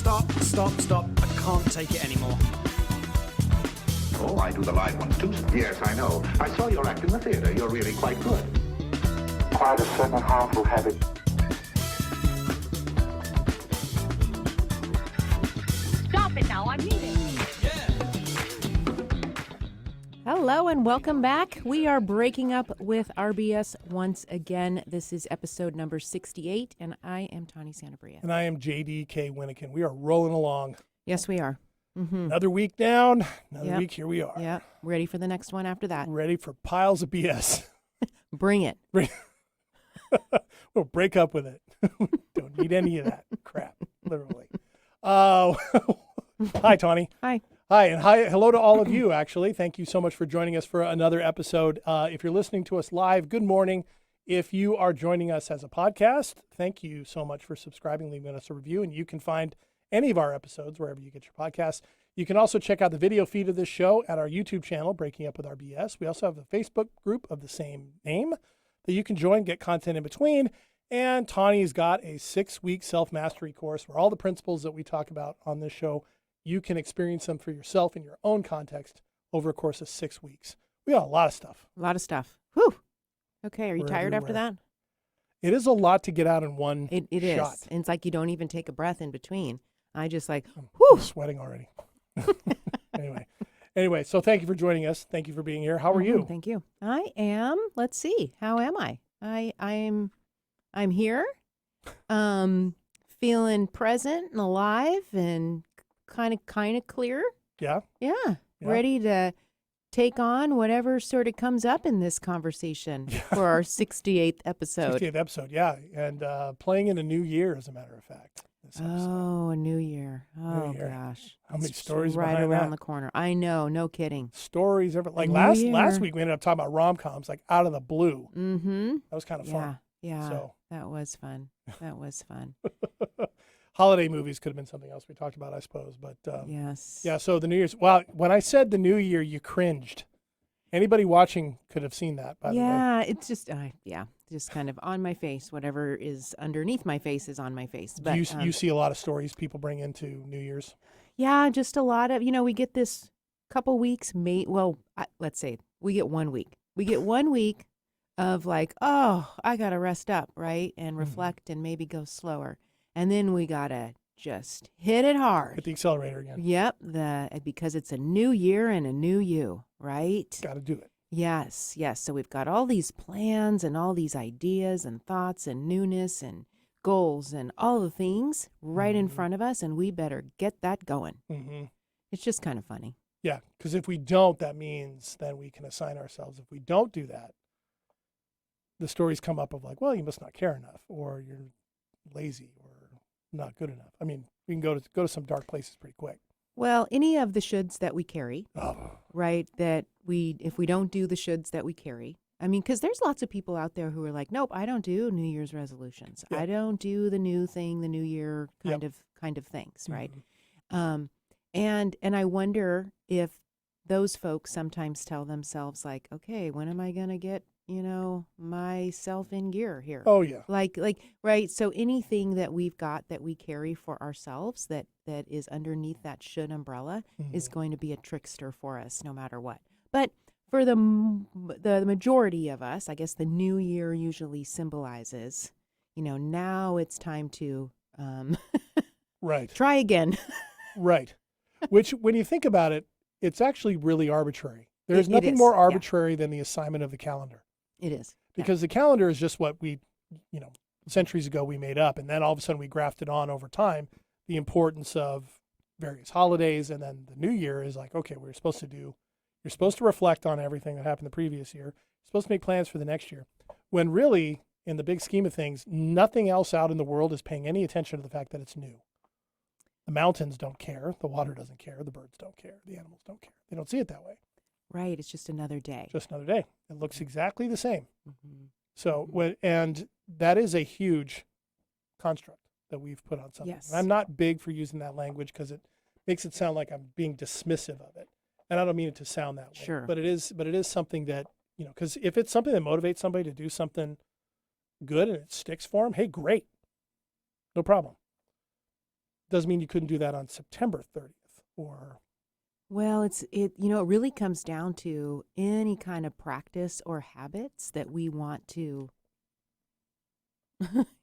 Stop. I can't take it anymore. Oh, I do the live ones too. Yes, I know. I saw your act in the theater. You're really quite good. Quite a certain harmful habit. Stop it now, I mean it. Hello and welcome back. We are breaking up with RBS once again. This is episode number 68, and I am Tawny Santabria. And I am JDK Winnikin. We are rolling along. Yes, we are. Mm-hmm. Another week down, another week, here we are. Yep, ready for the next one after that. Ready for piles of BS. Bring it. We'll break up with it. Don't need any of that crap, literally. Hi, Tawny. Hi. Hi, and hello to all of you, actually. Thank you so much for joining us for another episode. If you're listening to us live, good morning. If you are joining us as a podcast, thank you so much for subscribing, leaving us a review, and you can find any of our episodes wherever you get your podcasts. You can also check out the video feed of this show at our YouTube channel, Breaking Up with RBS. We also have a Facebook group of the same name that you can join, get content in between. And Tawny's got a 6-week self-mastery course where all the principles that we talk about on this show, you can experience them for yourself in your own context over a course of 6 weeks. We got a lot of stuff. A lot of stuff. Whew. Okay, are you We're tired after everywhere. that? It is a lot to get out in one It shot. is. And it's like you don't even take a breath in between. I just like, I'm whew. sweating already. Anyway, so thank you for joining us. Thank you for being here. How are you? Thank you. I am. Let's see. How am I? I'm here. Feeling present and alive and kind of clear. Yeah? Yeah. Ready to take on whatever sort of comes up in this conversation for our 68th episode. 68th episode, yeah. And playing in a new year, as a matter of fact. This episode. Oh, a new year. Oh, New year. gosh. How many It's stories right behind around that? the corner. I know. No kidding. Stories ever like New last year. week we ended up talking about rom-coms like out of the blue. Mm-hmm. That was kind of fun. Yeah. So. That was fun. That was fun. Holiday movies could have been something else we talked about, I suppose. But Yes. yeah, so the New Year's. Well, when I said the New Year, you cringed. Anybody watching could have seen that, by the way. Yeah, it's just, just kind of on my face. Whatever is underneath my face is on my face. But You see a lot of stories people bring into New Year's. yeah, just a lot of, we get this couple weeks, let's say we get 1 week. We get 1 week of like, oh, I got to rest up, right? And reflect and maybe go slower. And then we got to just hit it hard. Hit the accelerator again. Yep, because it's a new year and a new you, right? Got to do it. Yes. So we've got all these plans and all these ideas and thoughts and newness and goals and all the things right in front of us, and we better get that going. Mm-hmm. It's just kind of funny. Yeah, because if we don't, that means then we can assign ourselves. If we don't do that, the stories come up of like, well, you must not care enough, or you're lazy, or not good enough. I mean, we can go to some dark places pretty quick. Well, any of the shoulds that we carry, Oh. right, if we don't do the shoulds that we carry, I mean, because there's lots of people out there who are like, nope, I don't do New Year's resolutions. Yep. I don't do the new thing, the new year kind of things, right? Mhm. And I wonder if those folks sometimes tell themselves like, okay, when am I going to get, myself in gear here? Oh, yeah. Like, right. So anything that we've got that we carry for ourselves that is underneath that should umbrella is going to be a trickster for us no matter what. But for the majority of us, I guess the new year usually symbolizes, now it's time to Right. try again. Right. Which, when you think about it, it's actually really arbitrary. There's It nothing is, more yeah. arbitrary than the assignment of the calendar. It is. Because the calendar is just what we, centuries ago we made up. And then all of a sudden we grafted on over time the importance of various holidays. And then the new year is like, okay, you're supposed to reflect on everything that happened the previous year. You're supposed to make plans for the next year. When really, in the big scheme of things, nothing else out in the world is paying any attention to the fact that it's new. The mountains don't care. The water doesn't care. The birds don't care. The animals don't care. They don't see it that way. Right. It's just another day. Just another day. It looks exactly the same. Mm-hmm. So, and that is a huge construct that we've put on something. Yes. And I'm not big for using that language because it makes it sound like I'm being dismissive of it. And I don't mean it to sound that way. Sure. But it is something that, because if it's something that motivates somebody to do something good and it sticks for them, hey, great. No problem. doesn't mean you couldn't do that on September 30th or. Well, it really comes down to any kind of practice or habits that we want to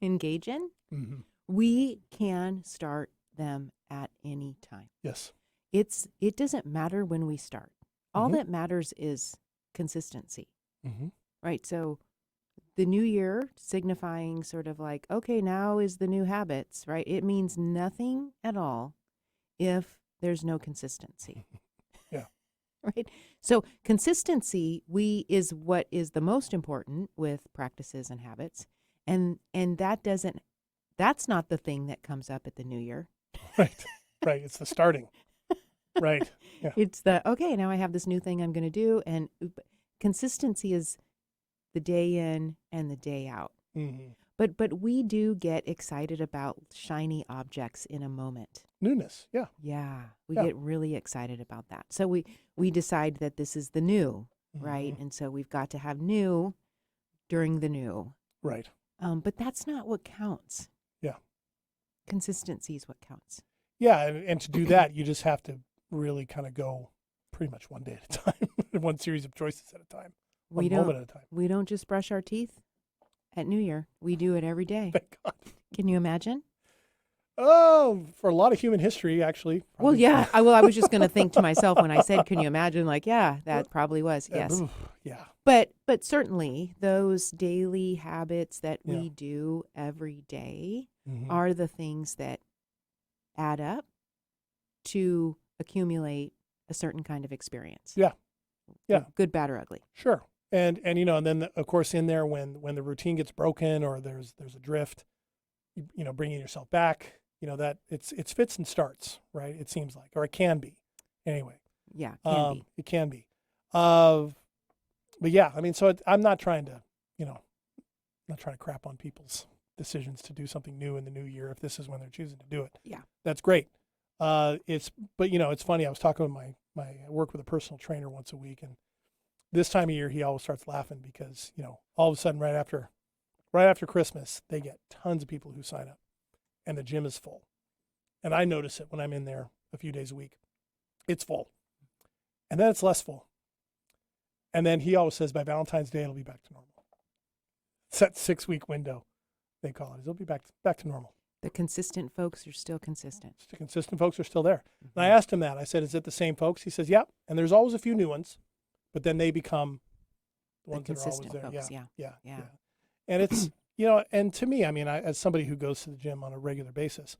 engage in. Mm-hmm. We can start them at any time. Yes. It doesn't matter when we start. All Mhm. that matters is consistency, Mm-hmm. right? So the new year signifying sort of like, okay, now is the new habits, right? It means nothing at all if there's no consistency. Yeah. Right? So consistency is what is the most important with practices and habits. And that's not the thing that comes up at the new year. Right. Right. It's the starting. Right. Yeah. It's okay, now I have this new thing I'm going to do. And consistency is the day in and the day out. Mm-hmm. But we do get excited about shiny objects in a moment. Newness. Yeah. Yeah, we Yeah. get really excited about that. So we decide that this is the new, right? Mhm. And so we've got to have new during the new. Right. But that's not what counts. Yeah. Consistency is what counts. Yeah. And to do that, you just have to really kind of go pretty much one day at a time, one series of choices at a time, one moment at a time. We don't just brush our teeth at New Year. We do it every day. Thank God. Can you imagine? Oh, for a lot of human history, actually. Well, probably. yeah. I was just going to think to myself when I said, "Can you imagine?" Like, yeah, that probably was. Yes. Oof, yeah. But certainly those daily habits that Yeah. we do every day Mhm. are the things that add up to accumulate a certain kind of experience. Yeah. Yeah. Good, bad, or ugly. Sure. And and then of course in there when the routine gets broken or there's a drift, bringing yourself back, that it's fits and starts, right? It seems like, or it can be, anyway. Yeah, can be. It can be. But yeah, I mean, so I'm not trying to, not trying to crap on people's decisions to do something new in the new year if this is when they're choosing to do it. Yeah. That's great. But it's funny. I was talking with I work with a personal trainer once a week, and this time of year he always starts laughing because all of a sudden right after Christmas they get tons of people who sign up, and the gym is full, and I notice it when I'm in there a few days a week. It's full, and then it's less full, and then he always says by Valentine's Day it'll be back to normal. It's that 6-week window they call it. It'll be back to normal. The consistent folks are still consistent. The consistent folks are still there. Mm-hmm. And I asked him that. I said, "Is it the same folks?" He says, "Yeah." And there's always a few new ones, but then they become the ones that are always consistent there. folks, yeah. And it's and to me, I mean, as somebody who goes to the gym on a regular basis,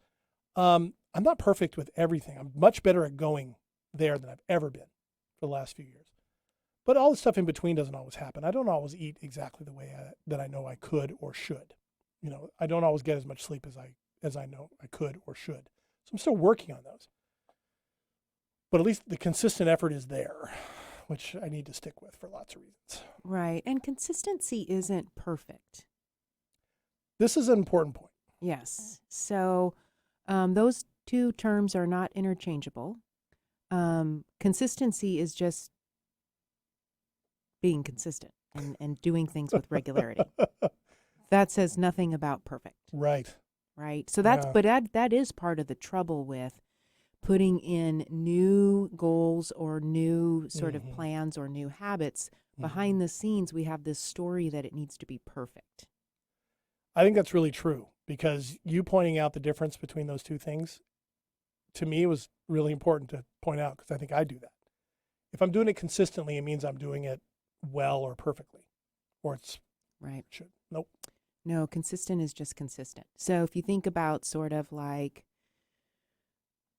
I'm not perfect with everything. I'm much better at going there than I've ever been for the last few years. But all the stuff in between doesn't always happen. I don't always eat exactly the way that I know I could or should. I don't always get as much sleep as I know I could or should. So I'm still working on those. But at least the consistent effort is there, which I need to stick with for lots of reasons. Right. And consistency isn't perfect. This is an important point. Yes. So those two terms are not interchangeable. Consistency is just being consistent and doing things with regularity. That says nothing about perfect. Right. Right. So that's, Yeah. but that is part of the trouble with putting in new goals or new sort of Mhm. plans or new habits. Behind the scenes, we have this story that it needs to be perfect. I think that's really true because you pointing out the difference between those two things, to me, was really important to point out because I think I do that. If I'm doing it consistently, it means I'm doing it well or perfectly, or it's Right. should. Nope. No, consistent is just consistent. So if you think about sort of like,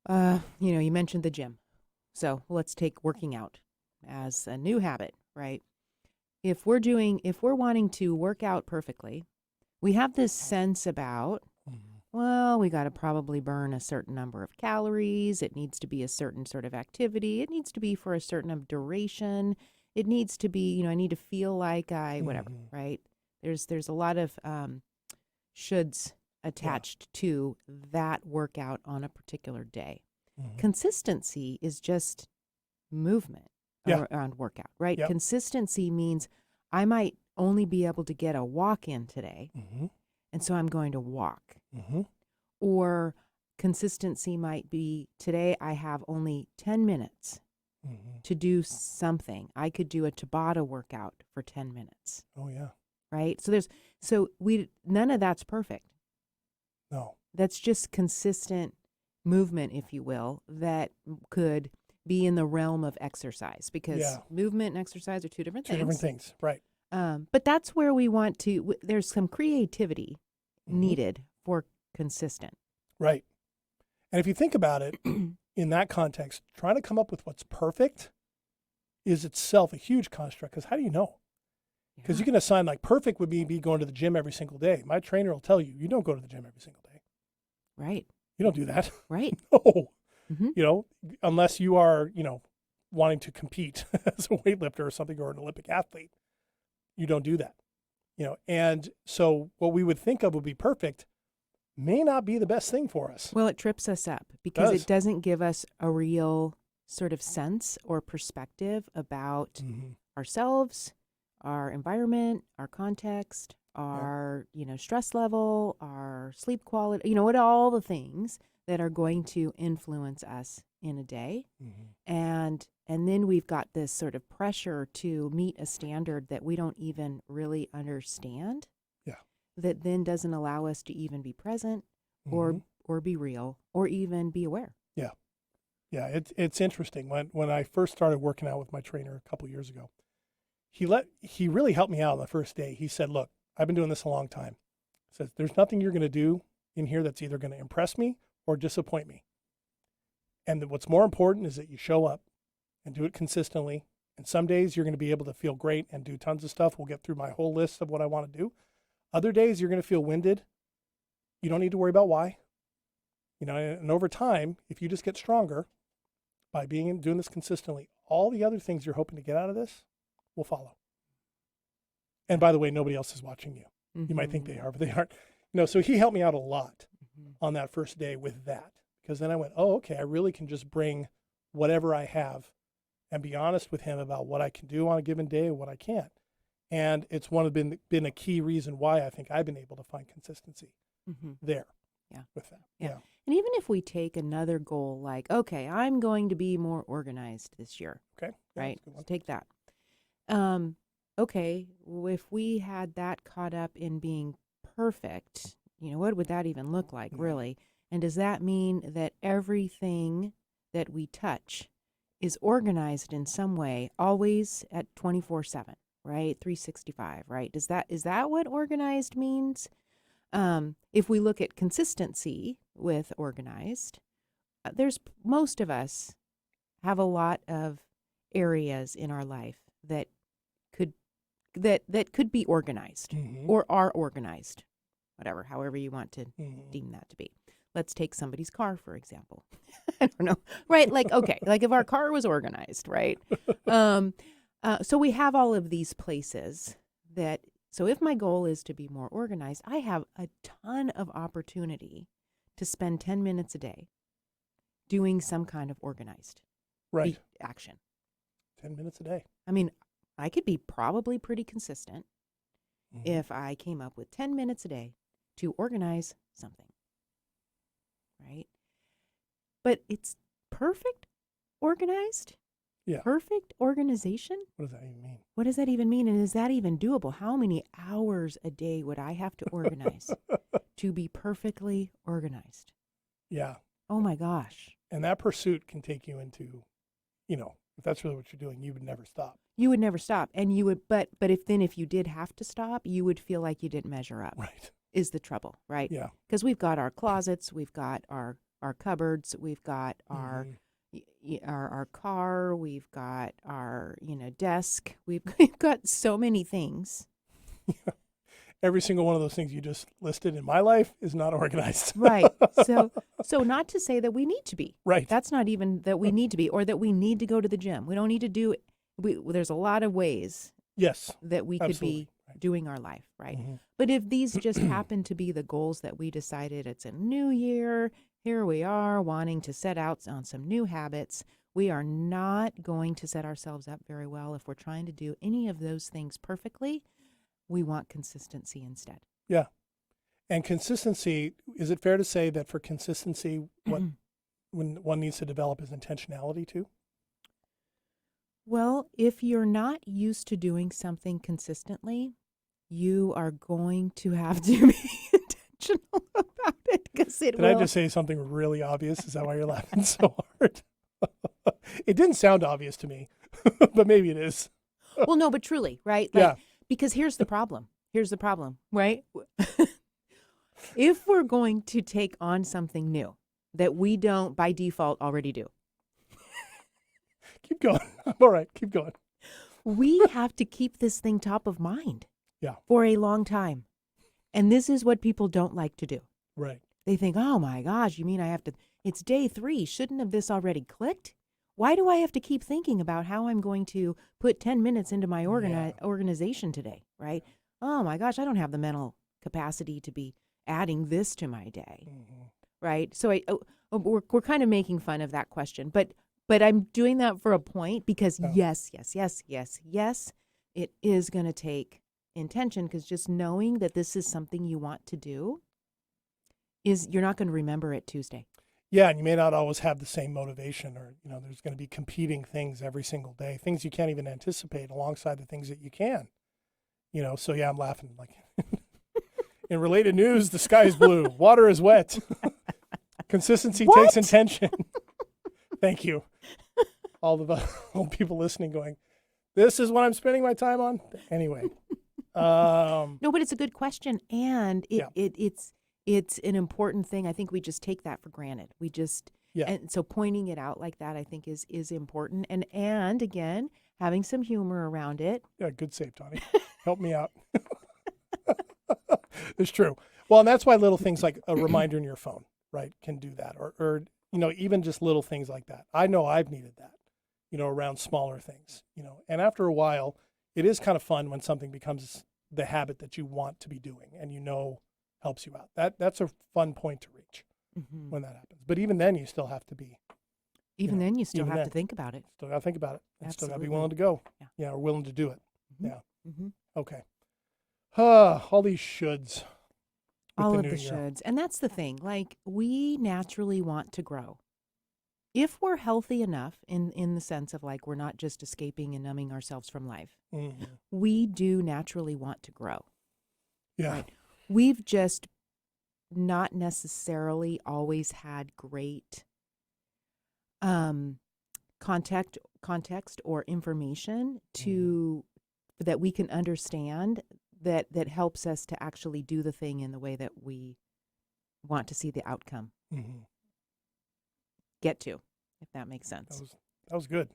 you mentioned the gym. So let's take working out as a new habit, right? If we're wanting to work out perfectly, we have this sense about, well, we got to probably burn a certain number of calories. It needs to be a certain sort of activity. It needs to be for a certain duration. It needs to be, I need to feel like whatever, right? There's a lot of shoulds attached to that workout on a particular day. Consistency is just movement around workout, right? Yep. Consistency means I might only be able to get a walk in today, and so I'm going to walk. Or consistency might be today I have only 10 minutes to do something. I could do a Tabata workout for 10 minutes. Oh yeah. Right? None of that's perfect. No. That's just consistent movement, if you will, that could be in the realm of exercise, because movement and exercise are two different things. Two different things, right. But that's where we want to, there's some creativity needed for consistent. Right. And if you think about it in that context, trying to come up with what's perfect is itself a huge construct, because how do you know? Because you can assign, like, perfect would be going to the gym every single day. My trainer will tell you, you don't go to the gym every single day. Right. You don't do that. Right. No. Mm-hmm. You know, unless you are, wanting to compete as a weightlifter or something, or an Olympic athlete, you don't do that. And so what we would think of would be perfect may not be the best thing for us. Well, it trips us up because it doesn't give us a real sort of sense or perspective about ourselves, our environment, our context, our, stress level, our sleep quality, what all the things that are going to influence us in a day. And then we've got this sort of pressure to meet a standard that we don't even really understand. Yeah. That then doesn't allow us to even be present or be real or even be aware. Yeah. Yeah, it's interesting. When I first started working out with my trainer a couple years ago, he really helped me out on the first day. He said, "Look, I've been doing this a long time." He says, "There's nothing you're going to do in here that's either going to impress me or disappoint me. And what's more important is that you show up and do it consistently. And some days you're going to be able to feel great and do tons of stuff. We'll get through my whole list of what I want to do. Other days you're going to feel winded. You don't need to worry about why. And over time, if you just get stronger by doing this consistently, all the other things you're hoping to get out of this will follow. And by the way, nobody else is watching you. You might think they are, but they aren't. So he helped me out a lot on that first day with that, because then I went, oh, okay, I really can just bring whatever I have and be honest with him about what I can do on a given day and what I can't. And it's been a key reason why I think I've been able to find consistency there with that. Yeah. And even if we take another goal, like, okay, I'm going to be more organized this year. Okay. Yeah, right. Let's take that. Okay. If we had that caught up in being perfect, what would that even look like, really? And does that mean that everything that we touch is organized in some way, always at 24/7, right? 365, right? Is that what organized means? If we look at consistency with organized, most of us have a lot of areas in our life that could be organized or are organized, however you want to deem that to be. Let's take somebody's car, for example. I don't know, right? Like, okay, like if our car was organized, right? So we have all of these places so if my goal is to be more organized, I have a ton of opportunity to spend 10 minutes a day doing some kind of organized action. 10 minutes a day. I mean, I could be probably pretty consistent if I came up with 10 minutes a day to organize something, right? But it's perfect organized? Yeah. Perfect organization? What does that even mean? What does that even mean? And is that even doable? How many hours a day would I have to organize to be perfectly organized? Yeah. Oh my gosh. And that pursuit can take you into, if that's really what you're doing, you would never stop. You would never stop. And you would, but if you did have to stop, you would feel like you didn't measure up. Right. Is the trouble, right? Yeah. Because we've got our closets, we've got our cupboards, we've got our car, we've got our desk, we've got so many things. Yeah. Every single one of those things you just listed in my life is not organized. Right. So not to say that we need to be. Right. That's not even that we need to be, or that we need to go to the gym. We don't need to do it. There's a lot of ways that we could be doing our life, right? But if these just happen to be the goals that we decided, it's a new year, here we are wanting to set out on some new habits, we are not going to set ourselves up very well if we're trying to do any of those things perfectly. We want consistency instead. Yeah. And consistency, is it fair to say that for consistency, when one needs to develop is intentionality too? Well, if you're not used to doing something consistently, you are going to have to be intentional about it because it Did will. I just say something really obvious? Is that why you're laughing so hard? It didn't sound obvious to me, but maybe it is. Well, no, but truly, right? Like, Yeah. because here's the problem. Here's the problem, right? If we're going to take on something new that we don't by default already do, Keep going. All right, keep going. we have to keep this thing top of mind Yeah. for a long time. And this is what people don't like to do. Right. They think, oh my gosh, you mean I have to, it's day 3. Shouldn't have this already clicked? Why do I have to keep thinking about how I'm going to put 10 minutes into my organization today, right? Oh my gosh, I don't have the mental capacity to be adding this to my day, right? So we're kind of making fun of that question, but I'm doing that for a point because yes, it is going to take intention because just knowing that this is something you want to do is you're not going to remember it Tuesday. Yeah, and you may not always have the same motivation, or there's going to be competing things every single day, things you can't even anticipate alongside the things that you can. So yeah, I'm laughing. Like in related news, the sky is blue, water is wet. Consistency takes intention. Thank you. All the old people listening going, this is what I'm spending my time on. Anyway. No, but it's a good question. And it's an important thing. I think we just take that for granted. We just, and so pointing it out like that, I think is important. And again, having some humor around it. Yeah, good save, Tawny. Help me out. It's true. Well, and that's why little things like a reminder in your phone, right, can do that. Or even just little things like that. I know I've needed that, around smaller things, and after a while, it is kind of fun when something becomes the habit that you want to be doing and helps you out. That's a fun point to reach when that happens. But even then, you still have to be. Then you still have to think about it. Still got to think about it. And still got to be Absolutely. willing to go. Yeah. Or willing to do it. Mhm. Yeah. Mm-hmm. Okay. All these shoulds. All of new the year. shoulds. And that's the thing. Like, we naturally want to grow. If we're healthy enough in the sense of like we're not just escaping and numbing ourselves from life, we do naturally want to grow. Yeah. Right? We've just not necessarily always had great context or information that we can understand that helps us to actually do the thing in the way that we want to see the outcome get to, if that makes sense. That was good.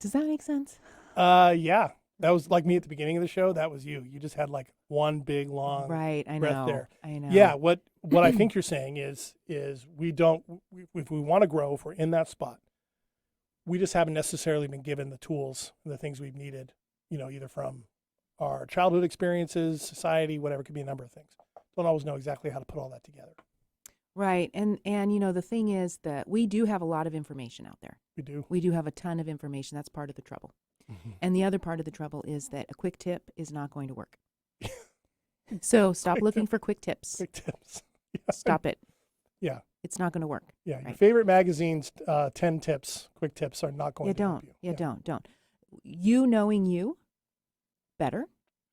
Does that make sense? Yeah. That was like me at the beginning of the show. That was you. You just had like one big long right. I breath know. there. I know. Yeah. What I think you're saying is if we want to grow, if we're in that spot, we just haven't necessarily been given the tools and the things we've needed, either from our childhood experiences, society, whatever. It could be a number of things. Don't always know exactly how to put all that together. Right. And the thing is that we do have a lot of information out there. We do. We do have a ton of information. That's part of the trouble. And the other part of the trouble is that a quick tip is not going to work. So stop looking for quick tips. Quick tips. Yeah. Stop it. Yeah. It's not going to work. Yeah. Right. Your favorite magazine's 10 tips, quick tips are not going to help you. Yeah, don't. You knowing you better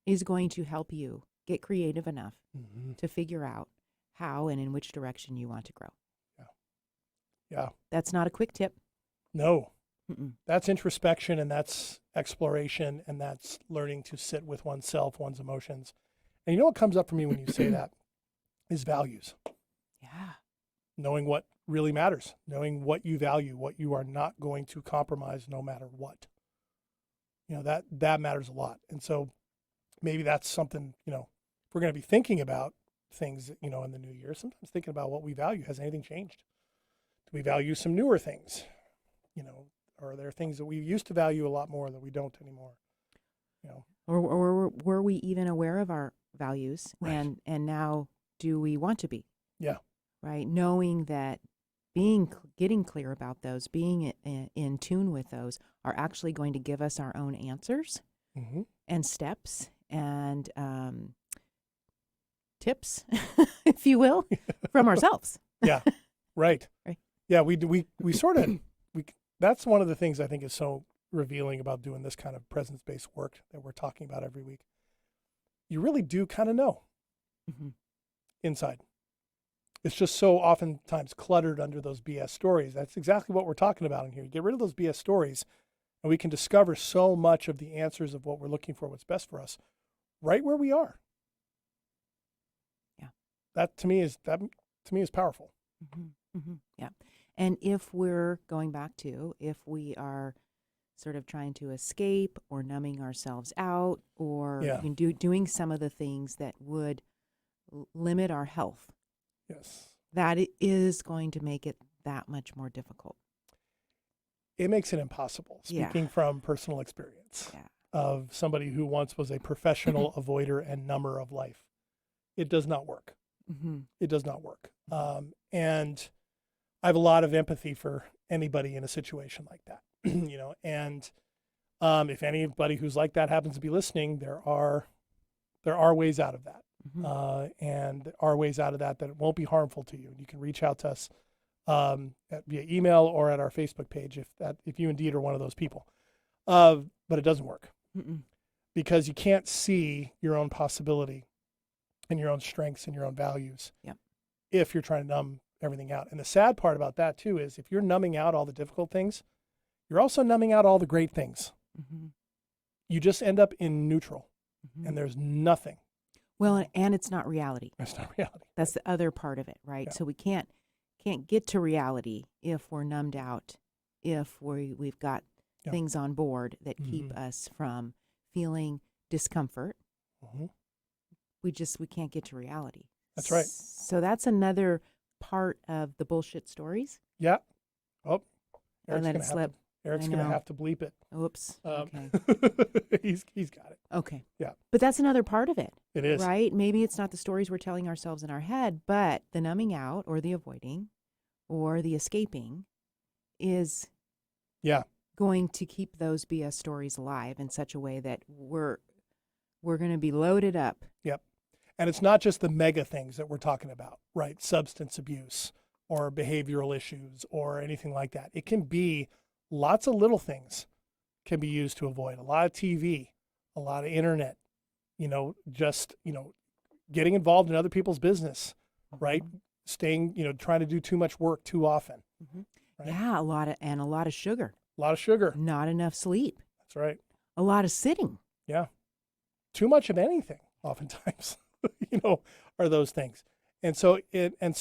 is going to help you get creative enough to figure out how and in which direction you want to grow. Yeah. That's not a quick tip. No. Mm-mm. That's introspection, and that's exploration, and that's learning to sit with oneself, one's emotions. And what comes up for me when you say that is values. Yeah. Knowing what really matters, knowing what you value, what you are not going to compromise no matter what. That matters a lot. And so maybe that's something, if we're going to be thinking about things, in the new year, sometimes thinking about what we value. Has anything changed? Do we value some newer things? Or are there things that we used to value a lot more that we don't anymore? Or were we even aware of our values? Right. And now do we want to be? Yeah. Right. Knowing that getting clear about those, being in tune with those are actually going to give us our own answers and steps and tips, if you will, from ourselves. Yeah. Right. Right. Yeah. We sort of, that's one of the things I think is so revealing about doing this kind of presence-based work that we're talking about every week. You really do kind of know inside. It's just so oftentimes cluttered under those BS stories. That's exactly what we're talking about in here. You get rid of those BS stories, and we can discover so much of the answers of what we're looking for, what's best for us, right where we are. Yeah. That to me is powerful. Yeah. And if we're going back to, if we are sort of trying to escape or numbing ourselves out or doing some of the things that would limit our health, yes, that is going to make it that much more difficult. It makes it impossible. Speaking from personal experience of somebody who once was a professional avoider and number of life, it does not work. It does not work. And I have a lot of empathy for anybody in a situation like that, and if anybody who's like that happens to be listening, there are ways out of that. And there are ways out of that won't be harmful to you. You can reach out to us via email or at our Facebook page if you indeed are one of those people. But it doesn't work because you can't see your own possibility and your own strengths and your own values if you're trying to numb everything out. And the sad part about that too is if you're numbing out all the difficult things, you're also numbing out all the great things. You just end up in neutral and there's nothing. Well, and it's not reality. It's not reality. That's the other part of it, right? Yeah. So we can't get to reality if we're numbed out, if we've got things on board that keep us from feeling discomfort. We can't get to reality. That's right. So that's another part of the bullshit stories. Yeah. Oh, I let it slip. Eric's going to have to bleep it. Oops. Okay. He's got it. Okay. Yeah. But that's another part of it. It is. Right? Maybe it's not the stories we're telling ourselves in our head, but the numbing out or the avoiding or the escaping is going to keep those BS stories alive in such a way that we're going to be loaded up. Yep. And it's not just the mega things that we're talking about, right? Substance abuse or behavioral issues or anything like that. It can be lots of little things can be used to avoid. A lot of TV, a lot of internet, getting involved in other people's business, right? Staying, trying to do too much work too often. Right? Yeah, a lot of sugar. A lot of sugar. Not enough sleep. That's right. A lot of sitting. Yeah. Too much of anything, oftentimes, are those things. And so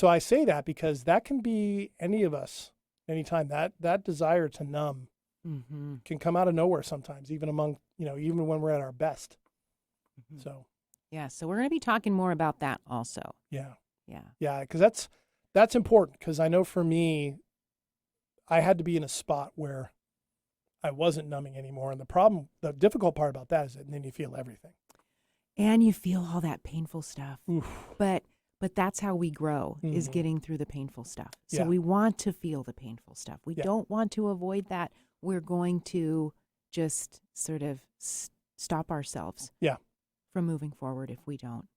I say that because that can be any of us, anytime. That desire to numb can come out of nowhere sometimes, even even when we're at our best. So. Yeah. So we're going to be talking more about that also. Yeah. Yeah. Yeah. Because that's important. Because I know for me, I had to be in a spot where I wasn't numbing anymore. And the difficult part about that is that then you feel everything. And you feel all that painful stuff. Oof. But that's how we grow, is getting through the painful stuff. So we want to feel the painful stuff. We don't want to avoid that. We're going to just sort of stop ourselves from moving forward if we don't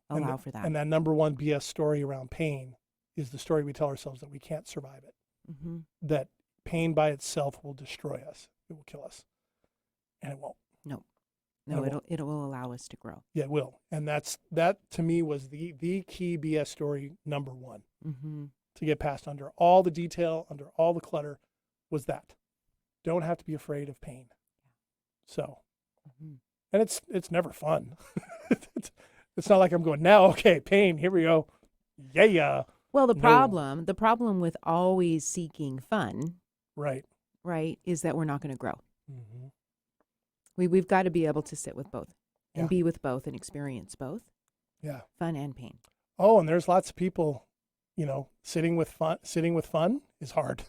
allow for that. And that number one BS story around pain is the story we tell ourselves that we can't survive it. That pain by itself will destroy us. It will kill us. And it won't. No, it will allow us to grow. Yeah, it will. And that to me was the key BS story number one to get past under all the detail, under all the clutter, was that. Don't have to be afraid of pain. So, and it's never fun. It's not like I'm going, now, okay, pain, here we go. Yeah. Well, the problem with always seeking fun, right, is that we're not going to grow. We've got to be able to sit with both and be with both and experience both. Yeah. Fun and pain. Oh, and there's lots of people, sitting with fun is hard,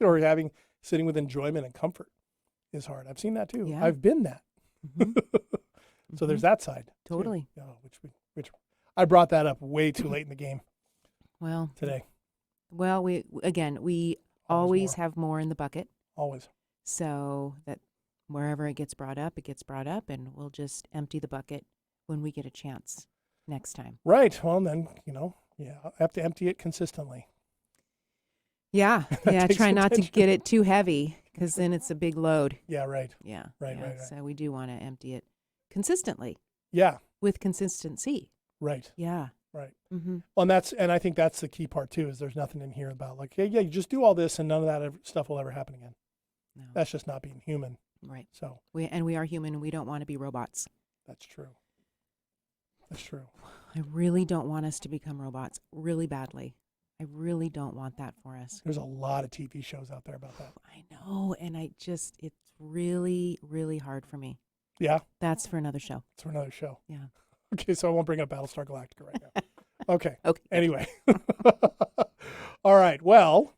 or sitting with enjoyment and comfort is hard. I've seen that too. Yeah. I've been that. So there's that side. Totally. Which I brought that up way too late in the game. Well, today. Well, we always have more in the bucket. Always. So that wherever it gets brought up, and we'll just empty the bucket when we get a chance next time. Right. Well, then, I have to empty it consistently. Yeah. Yeah. takes Try not to attention. get it too heavy because then it's a big load. Yeah, right. Yeah. Right, yeah. right. So we do want to empty it consistently Yeah, with consistency. right. Yeah. Right. Mm-hmm. Well, and I think that's the key part too, is there's nothing in here about like, yeah, you just do all this and none of that stuff will ever happen again. No. That's just not being human. Right. So We are human and we don't want to be robots. that's true. That's true. I really don't want us to become robots really badly. I really don't want that for us. There's a lot of TV shows out there about that. I know. And it's really, really hard for me. Yeah, That's for another show. it's for another show. Yeah. Okay, so I won't bring up Battlestar Galactica right now. Okay. Okay. Anyway. All right. Well,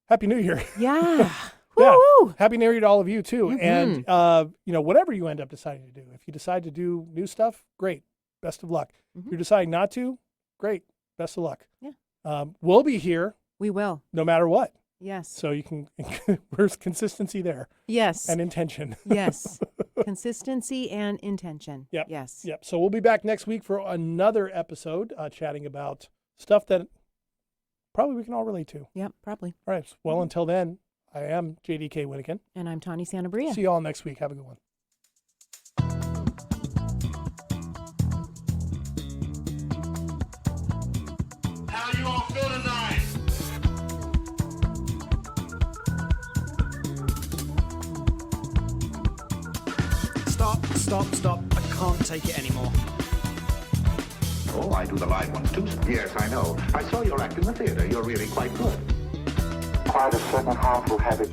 Happy New Year. Yeah. Yeah. Woo-hoo. Happy New Year to all of you too. Mhm. And whatever you end up deciding to do, if you decide to do new stuff, great. Best of luck. If you decide not to, great. Best of luck. Yeah. We'll be here We will. no matter what. Yes. So you can, there's consistency there Yes. and intention. Yes. Consistency and intention. Yep. Yes. Yep. So we'll be back next week for another episode chatting about stuff that probably we can all relate to. Yep. Probably. All right. Well, until then, I am JDK Winnigan. And I'm Tawny Santabria. See you all next week. Have a good one. How you all feel tonight? Stop. I can't take it anymore. Oh, I do the live ones too. Yes, I know. I saw your act in the theater. You're really quite good. Quite a certain harmful habit.